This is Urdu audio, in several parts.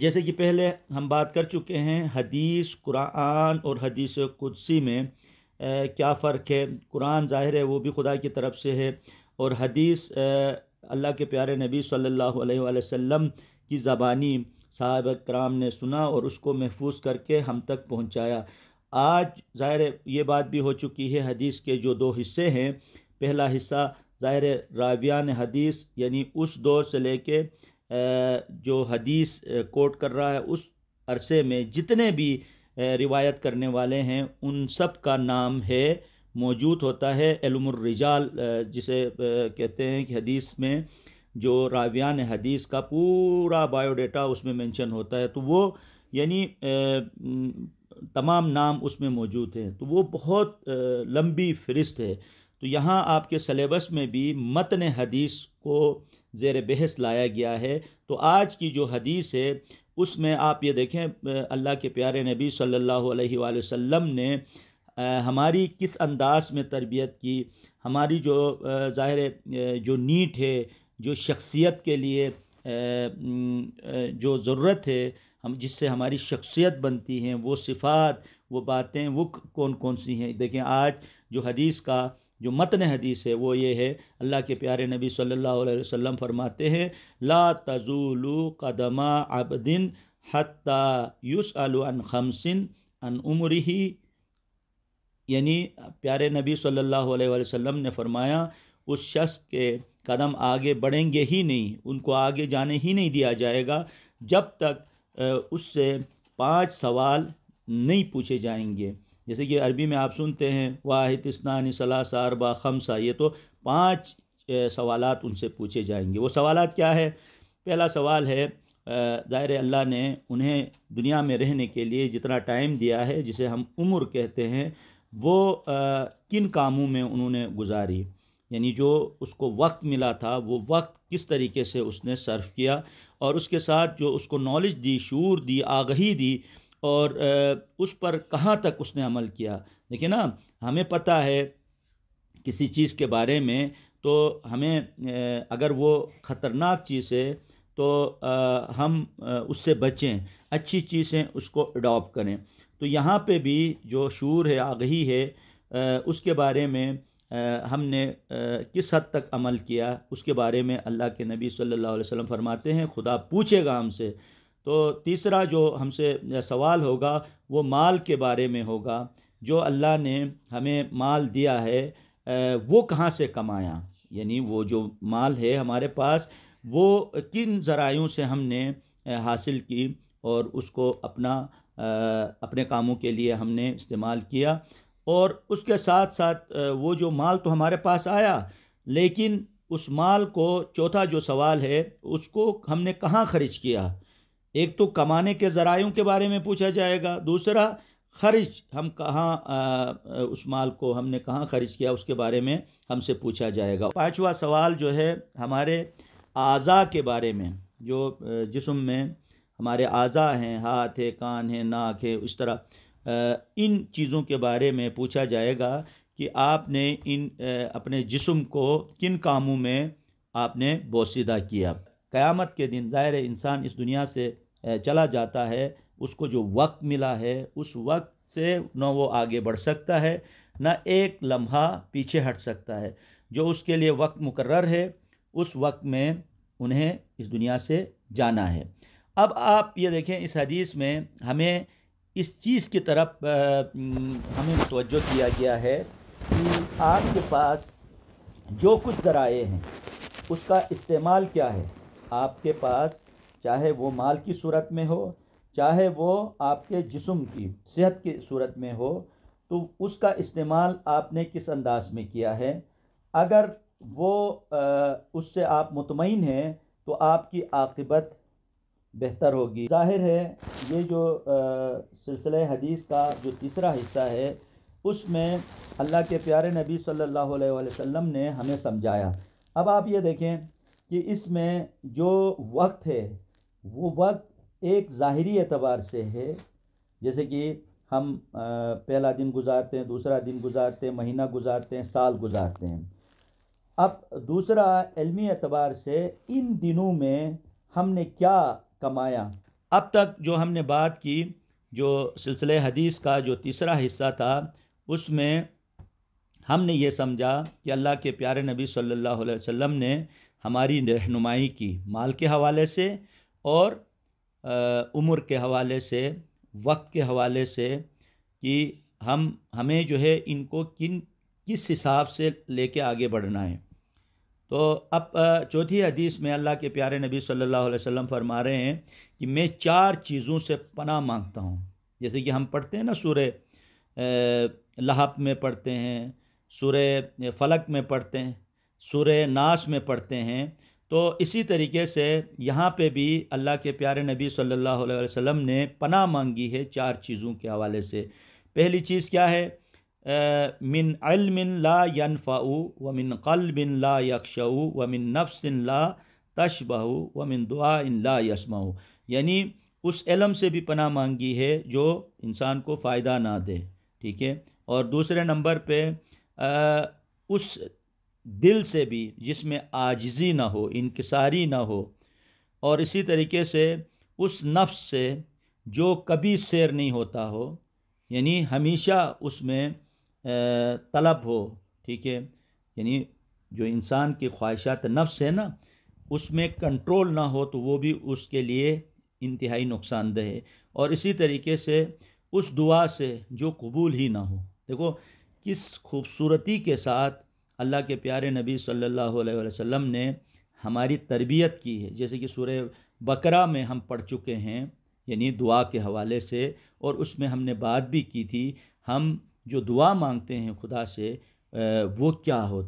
جیسے کہ پہلے ہم بات کر چکے ہیں حدیث قرآن اور حدیث قدسی میں کیا فرق ہے۔ قرآن ظاہر ہے وہ بھی خدا کی طرف سے ہے، اور حدیث اللہ کے پیارے نبی صلی اللہ علیہ وآلہ وسلم کی زبانی صحابہ کرام نے سنا اور اس کو محفوظ کر کے ہم تک پہنچایا۔ آج ظاہر ہے یہ بات بھی ہو چکی ہے، حدیث کے جو دو حصے ہیں، پہلا حصہ ظاہر ہے راویان حدیث، یعنی اس دور سے لے کے جو حدیث کوٹ کر رہا ہے اس عرصے میں جتنے بھی روایت کرنے والے ہیں ان سب کا نام ہے، موجود ہوتا ہے علم الرجال جسے کہتے ہیں، کہ حدیث میں جو راویان حدیث کا پورا بایو ڈیٹا اس میں مینشن ہوتا ہے، تو وہ یعنی تمام نام اس میں موجود ہیں، تو وہ بہت لمبی فہرست ہے۔ تو یہاں آپ کے سلیبس میں بھی متن حدیث کو زیر بحث لایا گیا ہے۔ تو آج کی جو حدیث ہے اس میں آپ یہ دیکھیں اللہ کے پیارے نبی صلی اللہ علیہ وآلہ وسلم نے ہماری کس انداز میں تربیت کی، ہماری جو ظاہر جو نیٹ ہے، جو شخصیت کے لیے جو ضرورت ہے، ہم جس سے ہماری شخصیت بنتی ہیں، وہ صفات، وہ باتیں، وہ کون کون سی ہیں۔ دیکھیں آج جو حدیث کا جو متن حدیث ہے وہ یہ ہے، اللہ کے پیارے نبی صلی اللہ علیہ وسلم فرماتے ہیں لا تزول قدم عبد حتی یسأل عن خمس عن عمرہ، یعنی پیارے نبی صلی اللہ علیہ وسلم نے فرمایا اس شخص کے قدم آگے بڑھیں گے ہی نہیں، ان کو آگے جانے ہی نہیں دیا جائے گا جب تک اس سے 5 سوال نہیں پوچھے جائیں گے۔ جیسے کہ عربی میں آپ سنتے ہیں واحد اثنان ثلاثہ اربع خمسہ، یہ تو 5 سوالات ان سے پوچھے جائیں گے۔ وہ سوالات کیا ہے؟ پہلا سوال ہے ظاہر اللہ نے انہیں دنیا میں رہنے کے لیے جتنا ٹائم دیا ہے، جسے ہم عمر کہتے ہیں، وہ کن کاموں میں انہوں نے گزاری، یعنی جو اس کو وقت ملا تھا وہ وقت کس طریقے سے اس نے صرف کیا، اور اس کے ساتھ جو اس کو نالج دی، شعور دی، آگہی دی، اور اس پر کہاں تک اس نے عمل کیا۔ دیکھیں نا، ہمیں پتہ ہے کسی چیز کے بارے میں، تو ہمیں اگر وہ خطرناک چیز ہے تو ہم اس سے بچیں، اچھی چیزیں اس کو اڈاپٹ کریں۔ تو یہاں پہ بھی جو شعور ہے، آگہی ہے، اس کے بارے میں ہم نے کس حد تک عمل کیا، اس کے بارے میں اللہ کے نبی صلی اللہ علیہ وسلم فرماتے ہیں خدا پوچھے گا ہم سے۔ تو تیسرا جو ہم سے سوال ہوگا وہ مال کے بارے میں ہوگا، جو اللہ نے ہمیں مال دیا ہے وہ کہاں سے کمایا، یعنی وہ جو مال ہے ہمارے پاس وہ کن ذرائعوں سے ہم نے حاصل کی اور اس کو اپنے کاموں کے لیے ہم نے استعمال کیا۔ اور اس کے ساتھ ساتھ وہ جو مال تو ہمارے پاس آیا، لیکن اس مال کو، چوتھا جو سوال ہے، اس کو ہم نے کہاں خرچ کیا۔ ایک تو کمانے کے ذرائعوں کے بارے میں پوچھا جائے گا، دوسرا خرچ ہم کہاں اس مال کو ہم نے کہاں خرچ کیا، اس کے بارے میں ہم سے پوچھا جائے گا۔ پانچواں سوال جو ہے ہمارے اعضاء کے بارے میں، جو جسم میں ہمارے اعضاء ہیں، ہاتھ ہے، کان ہے، ناک ہے، اس طرح ان چیزوں کے بارے میں پوچھا جائے گا کہ آپ نے ان اپنے جسم کو کن کاموں میں آپ نے بوسیدہ کیا۔ قیامت کے دن ظاہر انسان اس دنیا سے چلا جاتا ہے، اس کو جو وقت ملا ہے اس وقت سے نہ وہ آگے بڑھ سکتا ہے، نہ ایک لمحہ پیچھے ہٹ سکتا ہے۔ جو اس کے لیے وقت مقرر ہے اس وقت میں انہیں اس دنیا سے جانا ہے۔ اب آپ یہ دیکھیں اس حدیث میں ہمیں اس چیز کی طرف ہمیں متوجہ کیا گیا ہے کہ آپ کے پاس جو کچھ ذرائع ہیں اس کا استعمال کیا ہے۔ آپ کے پاس چاہے وہ مال کی صورت میں ہو، چاہے وہ آپ کے جسم کی صحت کی صورت میں ہو، تو اس کا استعمال آپ نے کس انداز میں کیا ہے۔ اگر وہ اس سے آپ مطمئن ہیں تو آپ کی عاقبت بہتر ہوگی۔ ظاہر ہے یہ جو سلسلہ حدیث کا جو تیسرا حصہ ہے اس میں اللہ کے پیارے نبی صلی اللہ علیہ وآلہ وسلم نے ہمیں سمجھایا۔ اب آپ یہ دیکھیں کہ اس میں جو وقت ہے وہ وقت ایک ظاہری اعتبار سے ہے، جیسے کہ ہم پہلا دن گزارتے ہیں، دوسرا دن گزارتے ہیں، مہینہ گزارتے ہیں، سال گزارتے ہیں۔ اب دوسرا علمی اعتبار سے ان دنوں میں ہم نے کیا کمایا، اب تک جو ہم نے بات کی، جو سلسلہ حدیث کا جو تیسرا حصہ تھا، اس میں ہم نے یہ سمجھا کہ اللہ کے پیارے نبی صلی اللہ علیہ وسلم نے ہماری رہنمائی کی، مال کے حوالے سے اور عمر کے حوالے سے، وقت کے حوالے سے، کہ ہمیں جو ہے ان کو کس حساب سے لے کے آگے بڑھنا ہے۔ تو اب چوتھی حدیث میں اللہ کے پیارے نبی صلی اللہ علیہ وسلم فرما رہے ہیں کہ میں 4 چیزوں سے پناہ مانگتا ہوں۔ جیسے کہ ہم پڑھتے ہیں نا، سورہ لحب میں پڑھتے ہیں، سورہ فلق میں پڑھتے ہیں، سورہ ناس میں پڑھتے ہیں، تو اسی طریقے سے یہاں پہ بھی اللہ کے پیارے نبی صلی اللہ علیہ وسلم نے پناہ مانگی ہے 4 چیزوں کے حوالے سے۔ پہلی چیز کیا ہے؟ من علم لا ينفع ومن قلب لا يخشع ومن نفس لا تشبع ومن دعاء لا يسمع، یعنی اس علم سے بھی پناہ مانگی ہے جو انسان کو فائدہ نہ دے، ٹھیک ہے، اور دوسرے نمبر پہ اس دل سے بھی جس میں عاجزی نہ ہو، انکساری نہ ہو، اور اسی طریقے سے اس نفس سے جو کبھی سیر نہیں ہوتا ہو، یعنی ہمیشہ اس میں طلب ہو، ٹھیک ہے، یعنی جو انسان کی خواہشات نفس ہے نا، اس میں کنٹرول نہ ہو تو وہ بھی اس کے لیے انتہائی نقصان دہ ہے، اور اسی طریقے سے اس دعا سے جو قبول ہی نہ ہو۔ دیکھو کس خوبصورتی کے ساتھ اللہ کے پیارے نبی صلی اللہ علیہ وسلم نے ہماری تربیت کی ہے، جیسے کہ سورہ بقرہ میں ہم پڑھ چکے ہیں، یعنی دعا کے حوالے سے، اور اس میں ہم نے بات بھی کی تھی، ہم جو دعا مانگتے ہیں خدا سے وہ کیا ہو،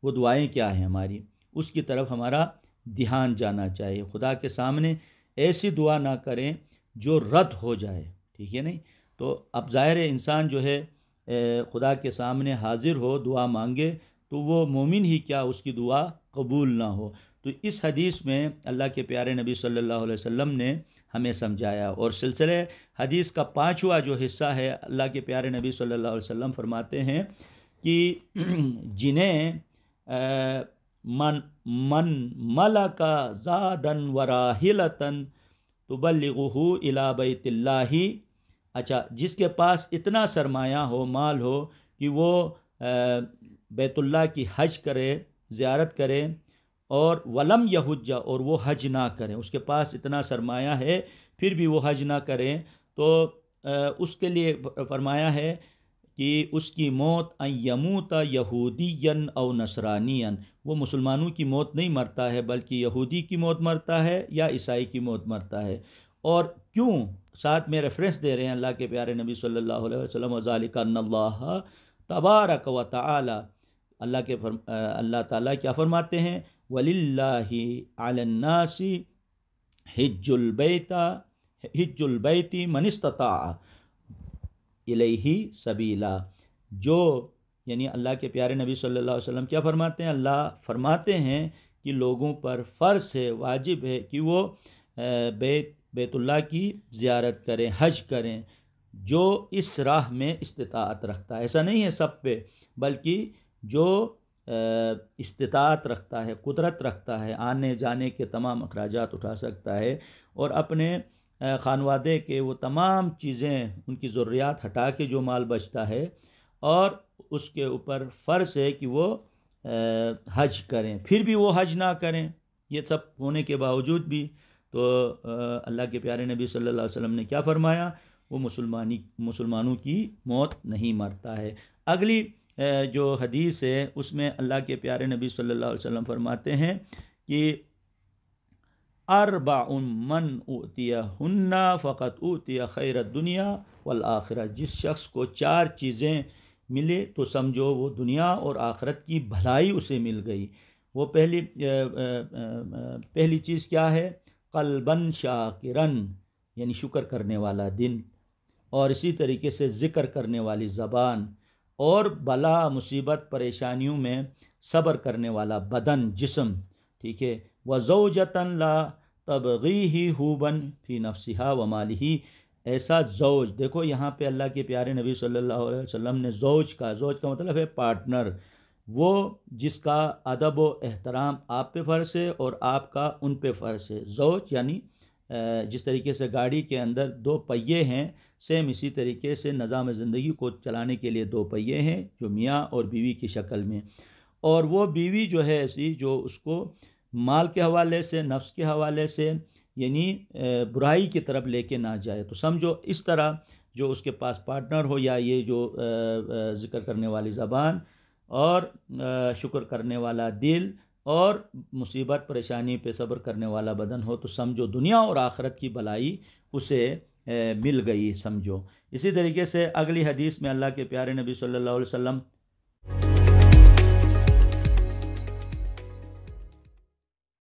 وہ دعائیں کیا ہیں ہماری، اس کی طرف ہمارا دھیان جانا چاہیے۔ خدا کے سامنے ایسی دعا نہ کریں جو رد ہو جائے، ٹھیک ہے نہیں؟ تو اب ظاہر ہے انسان جو ہے خدا کے سامنے حاضر ہو، دعا مانگے، تو وہ مومن ہی کیا اس کی دعا قبول نہ ہو۔ تو اس حدیث میں اللہ کے پیارے نبی صلی اللہ علیہ وسلم نے ہمیں سمجھایا، اور سلسلہ حدیث کا 5واں جو حصہ ہے، اللہ کے پیارے نبی صلی اللہ علیہ وسلم فرماتے ہیں کہ جنہیں من ملک زادن وراحلتن تبلغہ الی بیت اللہ، اچھا، جس کے پاس اتنا سرمایہ ہو، مال ہو، کہ وہ بیت اللہ کی حج کرے، زیارت کرے، اور ولم یحج، اور وہ حج نہ کرے، اس کے پاس اتنا سرمایہ ہے پھر بھی وہ حج نہ کرے، تو اس کے لیے فرمایا ہے کہ اس کی موت ان یموت یہودیا او نصرانیا، وہ مسلمانوں کی موت نہیں مرتا ہے بلکہ یہودی کی موت مرتا ہے یا عیسائی کی موت مرتا ہے۔ اور کیوں؟ ساتھ میں ریفرنس دے رہے ہیں اللہ کے پیارے نبی صلی اللہ علیہ وسلم، وذالک ان اللہ تبارک و تعالی، اللہ تعالیٰ کیا فرماتے ہیں؟ وَلِلَّهِ عَلَى النَّاسِ حِجُّ الْبَيْتِ مَنِ اسْتَطَاعَ إِلَيْهِ سَبِيلًا، جو یعنی اللہ کے پیارے نبی صلی اللہ علیہ وسلم کیا فرماتے ہیں؟ اللہ فرماتے ہیں کہ لوگوں پر فرض ہے، واجب ہے کہ وہ بیت اللہ کی زیارت کریں، حج کریں، جو اس راہ میں استطاعت رکھتا ہے۔ ایسا نہیں ہے سب پہ، بلکہ جو استطاعت رکھتا ہے، قدرت رکھتا ہے، آنے جانے کے تمام اخراجات اٹھا سکتا ہے، اور اپنے خانوادے کے وہ تمام چیزیں، ان کی ضروریات ہٹا کے جو مال بچتا ہے، اور اس کے اوپر فرض ہے کہ وہ حج کریں، پھر بھی وہ حج نہ کریں، یہ سب ہونے کے باوجود بھی، تو اللہ کے پیارے نبی صلی اللہ علیہ وسلم نے کیا فرمایا؟ وہ مسلمانوں کی موت نہیں مرتا ہے۔ اگلی جو حدیث ہے اس میں اللہ کے پیارے نبی صلی اللہ علیہ وسلم فرماتے ہیں کہ اربع من اوتیہن فقط اوتی خیر الدنیا والآخرہ، جس شخص کو 4 چیزیں ملے تو سمجھو وہ دنیا اور آخرت کی بھلائی اسے مل گئی۔ وہ پہلی چیز کیا ہے؟ قلباً شاکراً، یعنی شکر کرنے والا دل، اور اسی طریقے سے ذکر کرنے والی زبان، اور بلا مصیبت پریشانیوں میں صبر کرنے والا بدن، جسم، ٹھیک ہے، وزوجۃ لا تبغیہ حوبا فی نفسہا ومالہ، ایسا زوج، دیکھو یہاں پہ اللہ کے پیارے نبی صلی اللہ علیہ وسلم نے زوج کا مطلب ہے پارٹنر، وہ جس کا ادب و احترام آپ پہ فرض ہے اور آپ کا ان پہ فرض ہے۔ زوج یعنی جس طریقے سے گاڑی کے اندر 2 پہیے ہیں، سیم اسی طریقے سے نظام زندگی کو چلانے کے لیے 2 پہیے ہیں، جو میاں اور بیوی کی شکل میں. اور وہ بیوی جو ہے ایسی جو اس کو مال کے حوالے سے، نفس کے حوالے سے، یعنی برائی کی طرف لے کے نہ جائے. تو سمجھو اس طرح جو اس کے پاس پارٹنر ہو، یا یہ جو ذکر کرنے والی زبان اور شکر کرنے والا دل اور مصیبت پریشانی پہ صبر کرنے والا بدن ہو، تو سمجھو دنیا اور آخرت کی بھلائی اسے مل گئی. سمجھو اسی طریقے سے اگلی حدیث میں اللہ کے پیارے نبی صلی اللہ علیہ وسلم